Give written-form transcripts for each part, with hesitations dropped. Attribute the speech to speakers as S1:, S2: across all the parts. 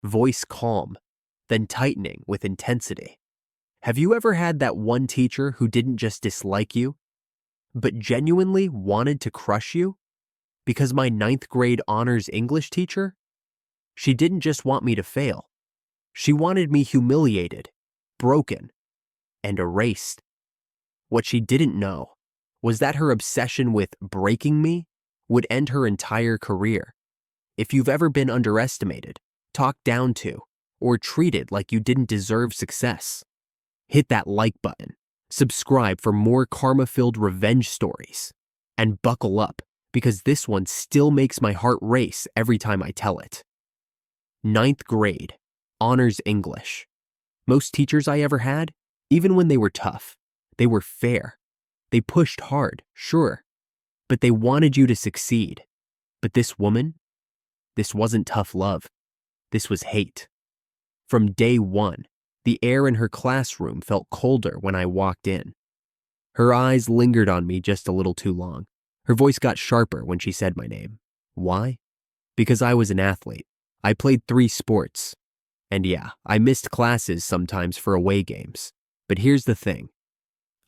S1: voice calm, then tightening with intensity. Have you ever had that one teacher who didn't just dislike you, but genuinely wanted to crush you? Because my ninth grade honors English teacher, she didn't just want me to fail. She wanted me humiliated, broken, and erased. What she didn't know was that her obsession with breaking me would end her entire career. If you've ever been underestimated, talked down to, or treated like you didn't deserve success, hit that like button, subscribe for more karma-filled revenge stories, and buckle up because this one still makes my heart race every time I tell it. Ninth grade, honors English. Most teachers I ever had, even when they were tough, they were fair. They pushed hard, sure, but they wanted you to succeed. But this woman, this wasn't tough love. This was hate. From day one, the air in her classroom felt colder when I walked in. Her eyes lingered on me just a little too long. Her voice got sharper when she said my name. Why? Because I was an athlete. I played 3 sports. And yeah, I missed classes sometimes for away games. But here's the thing.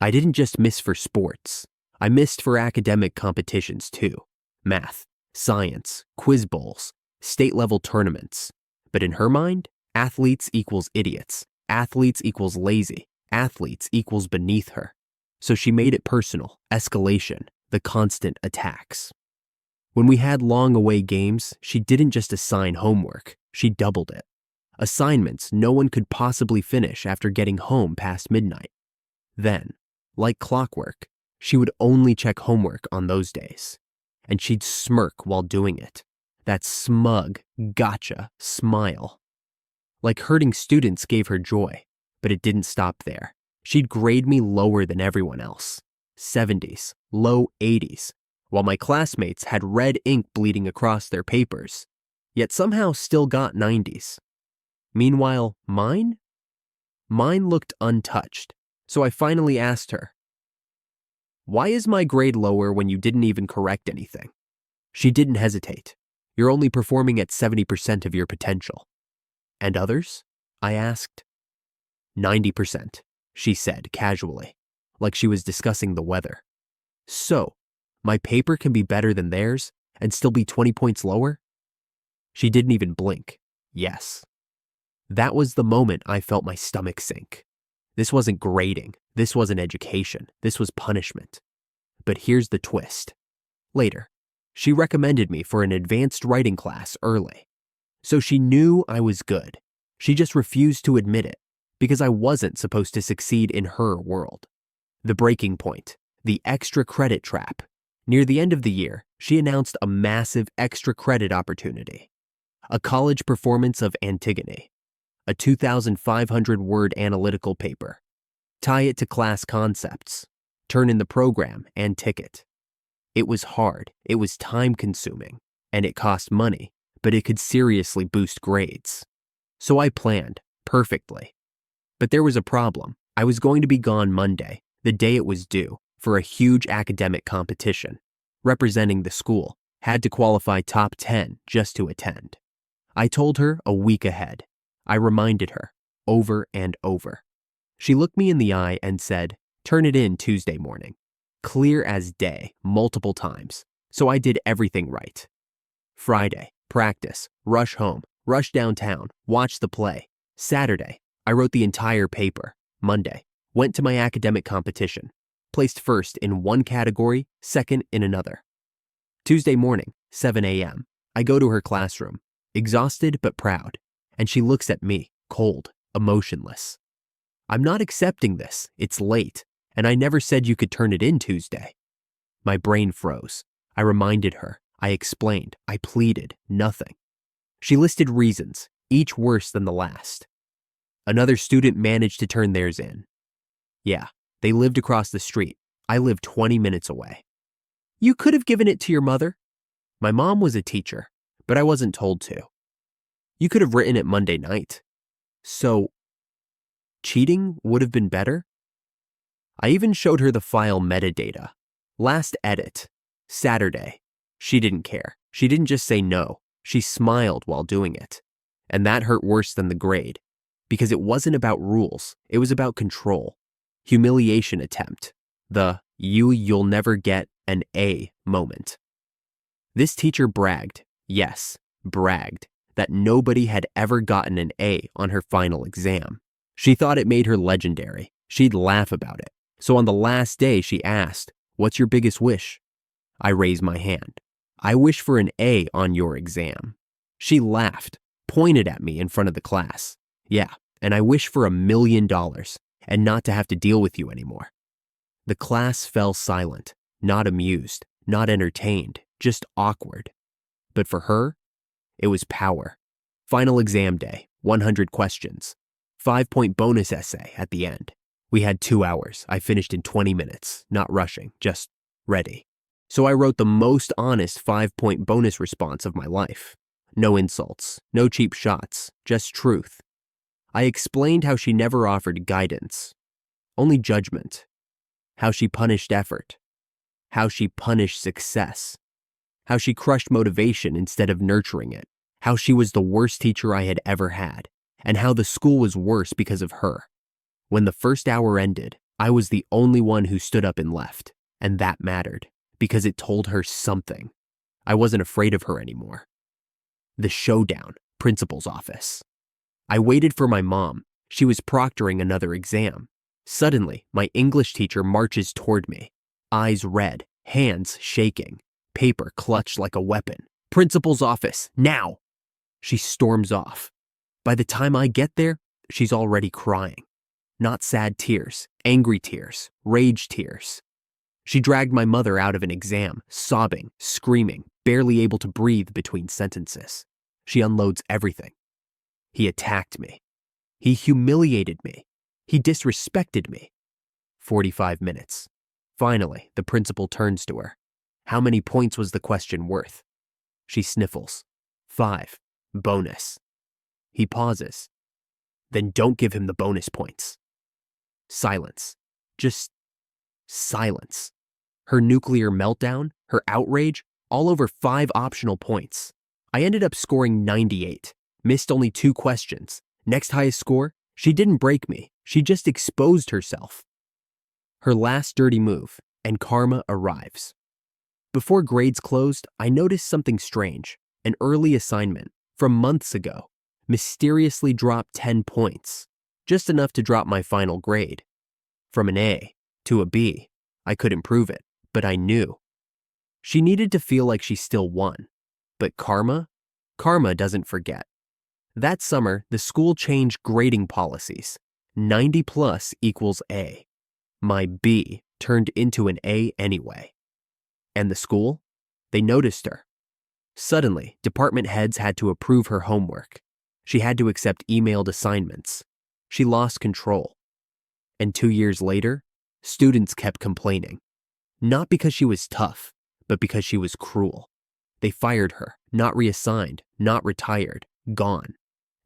S1: I didn't just miss for sports. I missed for academic competitions too. Math, science, quiz bowls, state-level tournaments. But in her mind, athletes equals idiots. Athletes equals lazy. Athletes equals beneath her. So she made it personal, escalation, the constant attacks. When we had long away games, she didn't just assign homework, she doubled it. Assignments no one could possibly finish after getting home past midnight. Then, like clockwork, she would only check homework on those days. And she'd smirk while doing it. That smug, gotcha smile. Like hurting students gave her joy, but it didn't stop there. She'd grade me lower than everyone else. 70s, low 80s, while my classmates had red ink bleeding across their papers, yet somehow still got 90s. Meanwhile, mine? Mine looked untouched, so I finally asked her, "Why is my grade lower when you didn't even correct anything?" She didn't hesitate. "You're only performing at 70% of your potential." "And others?" I asked. 90%, she said casually, like she was discussing the weather. "So, my paper can be better than theirs and still be 20 points lower?" She didn't even blink. Yes. That was the moment I felt my stomach sink. This wasn't grading. This wasn't education. This was punishment. But here's the twist. Later, she recommended me for an advanced writing class early. So she knew I was good. She just refused to admit it because I wasn't supposed to succeed in her world. The breaking point, the extra credit trap. Near the end of the year, she announced a massive extra credit opportunity. A college performance of Antigone. A 2,500-word analytical paper. Tie it to class concepts. Turn in the program and ticket. It was hard, it was time-consuming, and it cost money, but it could seriously boost grades. So I planned, perfectly. But there was a problem. I was going to be gone Monday, the day it was due, for a huge academic competition. Representing the school, had to qualify top 10 just to attend. I told her a week ahead. I reminded her, over and over. She looked me in the eye and said, "Turn it in Tuesday morning." Clear as day, multiple times, so I did everything right. Friday, practice, rush home, rush downtown, watch the play. Saturday, I wrote the entire paper. Monday, went to my academic competition. Placed first in one category, second in another. Tuesday morning, 7 a.m., I go to her classroom, exhausted but proud, and she looks at me, cold, emotionless. "I'm not accepting this. It's late, and I never said you could turn it in Tuesday." My brain froze. I reminded her. I explained. I pleaded. Nothing. She listed reasons, each worse than the last. Another student managed to turn theirs in. Yeah, they lived across the street. I lived 20 minutes away. "You could have given it to your mother." My mom was a teacher, but I wasn't told to. "You could have written it Monday night." So, cheating would have been better? I even showed her the file metadata. Last edit, Saturday. She didn't care. She didn't just say no. She smiled while doing it. And that hurt worse than the grade, because it wasn't about rules, it was about control. Humiliation attempt. The you'll never get an A moment. This teacher bragged, yes, bragged, that nobody had ever gotten an A on her final exam. She thought it made her legendary. She'd laugh about it. So on the last day, she asked, "What's your biggest wish?" I raised my hand. "I wish for an A on your exam." She laughed, pointed at me in front of the class. "Yeah, and I wish for $1 million and not to have to deal with you anymore." The class fell silent, not amused, not entertained, just awkward. But for her, it was power. Final exam day, 100 questions. 5-point bonus essay at the end. We had 2 hours. I finished in 20 minutes, not rushing, just ready. So I wrote the most honest 5-point bonus response of my life. No insults, no cheap shots, just truth. I explained how she never offered guidance, only judgment. How she punished effort. How she punished success. How she crushed motivation instead of nurturing it. How she was the worst teacher I had ever had, and how the school was worse because of her. When the first hour ended, I was the only one who stood up and left, and that mattered, because it told her something. I wasn't afraid of her anymore. The showdown, principal's office. I waited for my mom. She was proctoring another exam. Suddenly, my English teacher marches toward me, eyes red, hands shaking, paper clutched like a weapon. "Principal's office, now!" She storms off. By the time I get there, she's already crying. Not sad tears, angry tears, rage tears. She dragged my mother out of an exam, sobbing, screaming, barely able to breathe between sentences. She unloads everything. He attacked me. He humiliated me. He disrespected me. 45 minutes. Finally, the principal turns to her. How many points was the question worth? She sniffles. 5. Bonus. He pauses. Then don't give him the bonus points. Silence. Just silence. Her nuclear meltdown, her outrage, all over 5 optional points. I ended up scoring 98, missed only 2 questions. Next highest score, she didn't break me, she just exposed herself. Her last dirty move, and karma arrives. Before grades closed, I noticed something strange. An early assignment from months ago mysteriously dropped 10 points, just enough to drop my final grade. From an A to a B, I couldn't prove it, but I knew. She needed to feel like she still won. But karma doesn't forget. That summer, the school changed grading policies. 90 plus equals A. My B turned into an A anyway. And the school? They noticed her. Suddenly, department heads had to approve her homework. She had to accept emailed assignments. She lost control. And 2 years later, students kept complaining. Not because she was tough, but because she was cruel. They fired her, not reassigned, not retired, gone.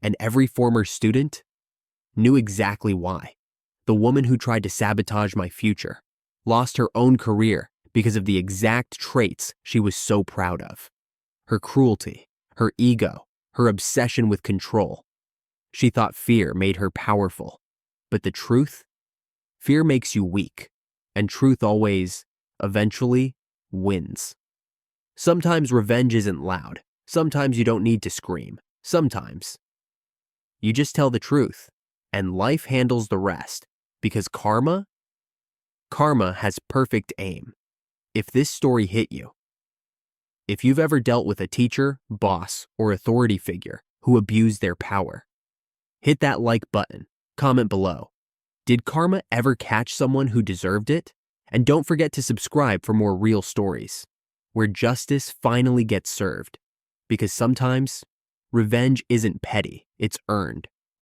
S1: And every former student knew exactly why. The woman who tried to sabotage my future lost her own career because of the exact traits she was so proud of. Her cruelty, her ego, her obsession with control. She thought fear made her powerful. But the truth? Fear makes you weak, and truth always, eventually, wins. Sometimes revenge isn't loud. Sometimes you don't need to scream. Sometimes you just tell the truth, and life handles the rest, because karma has perfect aim. If this story hit you, if you've ever dealt with a teacher, boss, or authority figure who abused their power, hit that like button, comment below. Did karma ever catch someone who deserved it? And don't forget to subscribe for more real stories, where justice finally gets served. Because sometimes, revenge isn't petty, it's earned.